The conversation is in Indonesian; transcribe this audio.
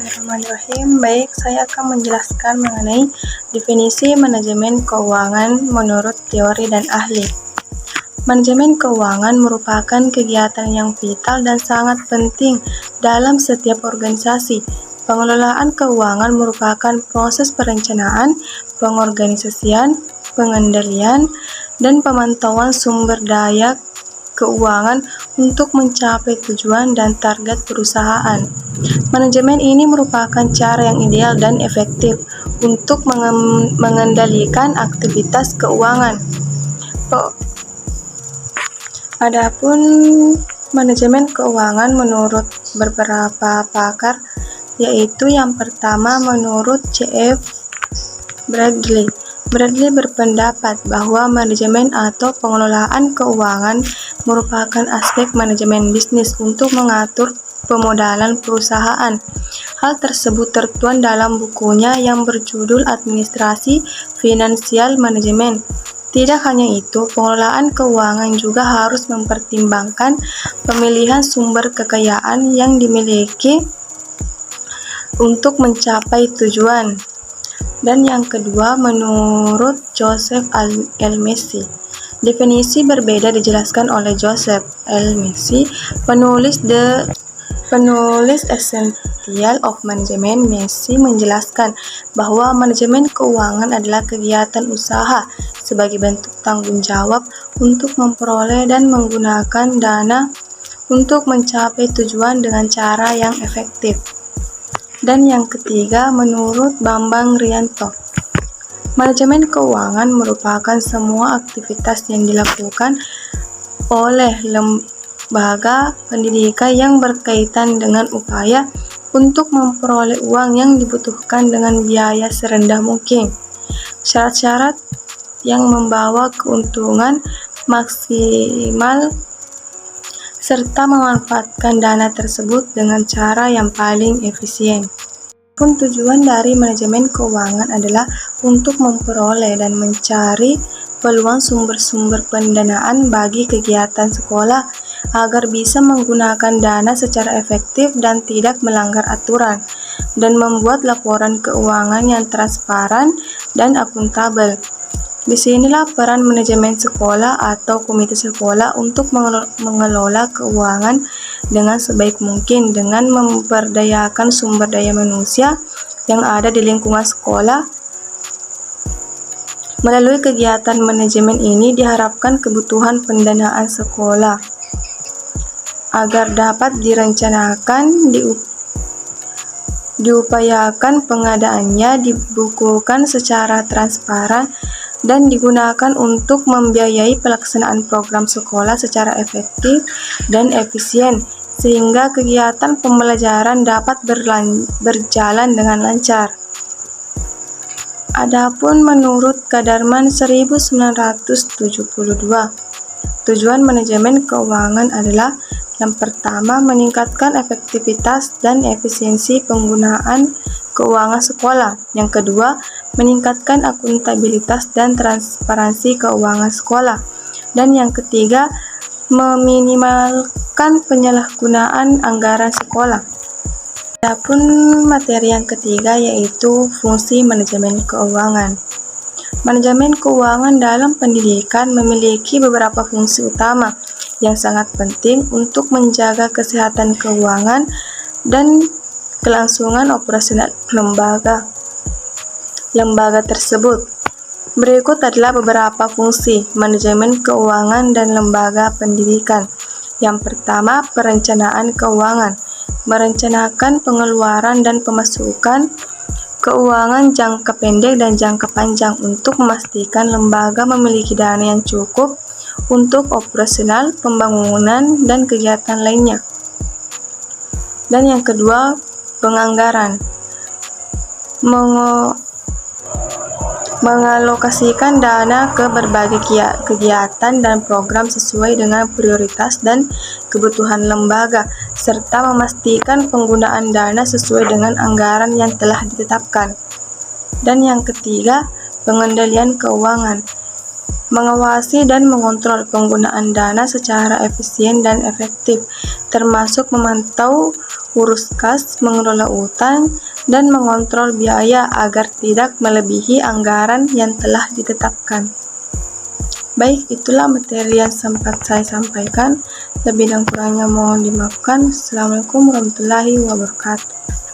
Bismillahirrahmanirrahim. Baik, saya akan menjelaskan mengenai definisi manajemen keuangan menurut teori dan ahli. Manajemen keuangan merupakan kegiatan yang vital dan sangat penting dalam setiap organisasi. Pengelolaan keuangan merupakan proses perencanaan, pengorganisasian, pengendalian, dan pemantauan sumber daya keuangan untuk mencapai tujuan dan target perusahaan. Manajemen ini merupakan cara yang ideal dan efektif untuk mengendalikan aktivitas keuangan. Adapun manajemen keuangan menurut beberapa pakar, yaitu yang pertama menurut C.F. Bradley. Bradley berpendapat bahwa manajemen atau pengelolaan keuangan merupakan aspek manajemen bisnis untuk mengatur pemodalan perusahaan. Hal tersebut tertuang dalam bukunya yang berjudul Administrasi Finansial Manajemen. Tidak hanya itu, pengelolaan keuangan juga harus mempertimbangkan pemilihan sumber kekayaan yang dimiliki untuk mencapai tujuan. Dan yang kedua, menurut Joseph L. Macy. Definisi berbeda dijelaskan oleh Joseph L. Macy, penulis Essential of Management. Macy menjelaskan bahwa manajemen keuangan adalah kegiatan usaha sebagai bentuk tanggung jawab untuk memperoleh dan menggunakan dana untuk mencapai tujuan dengan cara yang efektif. Dan yang ketiga, menurut Bambang Rianto, manajemen keuangan merupakan semua aktivitas yang dilakukan oleh lembaga pendidikan yang berkaitan dengan upaya untuk memperoleh uang yang dibutuhkan dengan biaya serendah mungkin. Syarat-syarat yang membawa keuntungan maksimal serta memanfaatkan dana tersebut dengan cara yang paling efisien. Tujuan dari manajemen keuangan adalah untuk memperoleh dan mencari peluang sumber-sumber pendanaan bagi kegiatan sekolah agar bisa menggunakan dana secara efektif dan tidak melanggar aturan, dan membuat laporan keuangan yang transparan dan akuntabel. Disinilah peran manajemen sekolah atau komite sekolah untuk mengelola keuangan dengan sebaik mungkin dengan memberdayakan sumber daya manusia yang ada di lingkungan sekolah. Melalui kegiatan manajemen ini diharapkan kebutuhan pendanaan sekolah agar dapat direncanakan, diupayakan pengadaannya, dibukukan secara transparan, dan digunakan untuk membiayai pelaksanaan program sekolah secara efektif dan efisien, sehingga kegiatan pembelajaran dapat berjalan dengan lancar. Adapun menurut Kadarman 1972, tujuan manajemen keuangan adalah yang pertama, meningkatkan efektivitas dan efisiensi penggunaan keuangan sekolah. Yang kedua, meningkatkan akuntabilitas dan transparansi keuangan sekolah. Dan yang ketiga, meminimalkan penyalahgunaan anggaran sekolah. Adapun materi yang ketiga yaitu fungsi manajemen keuangan. Manajemen keuangan dalam pendidikan memiliki beberapa fungsi utama yang sangat penting untuk menjaga kesehatan keuangan dan kelangsungan operasional lembaga tersebut. Berikut adalah beberapa fungsi manajemen keuangan dan lembaga pendidikan. Yang pertama, perencanaan keuangan. Merencanakan pengeluaran dan pemasukan keuangan jangka pendek dan jangka panjang untuk memastikan lembaga memiliki dana yang cukup untuk operasional, pembangunan, dan kegiatan lainnya. Dan yang kedua, penganggaran. Mengalokasikan dana ke berbagai kegiatan dan program sesuai dengan prioritas dan kebutuhan lembaga, serta memastikan penggunaan dana sesuai dengan anggaran yang telah ditetapkan. Dan yang ketiga, pengendalian keuangan. mengawasi dan mengontrol penggunaan dana secara efisien dan efektif, termasuk memantau urus kas, mengelola utang, dan mengontrol biaya agar tidak melebihi anggaran yang telah ditetapkan. Baik, itulah materi yang sempat saya sampaikan. Lebih dan kurangnya mohon dimaafkan. Assalamualaikum warahmatullahi wabarakatuh.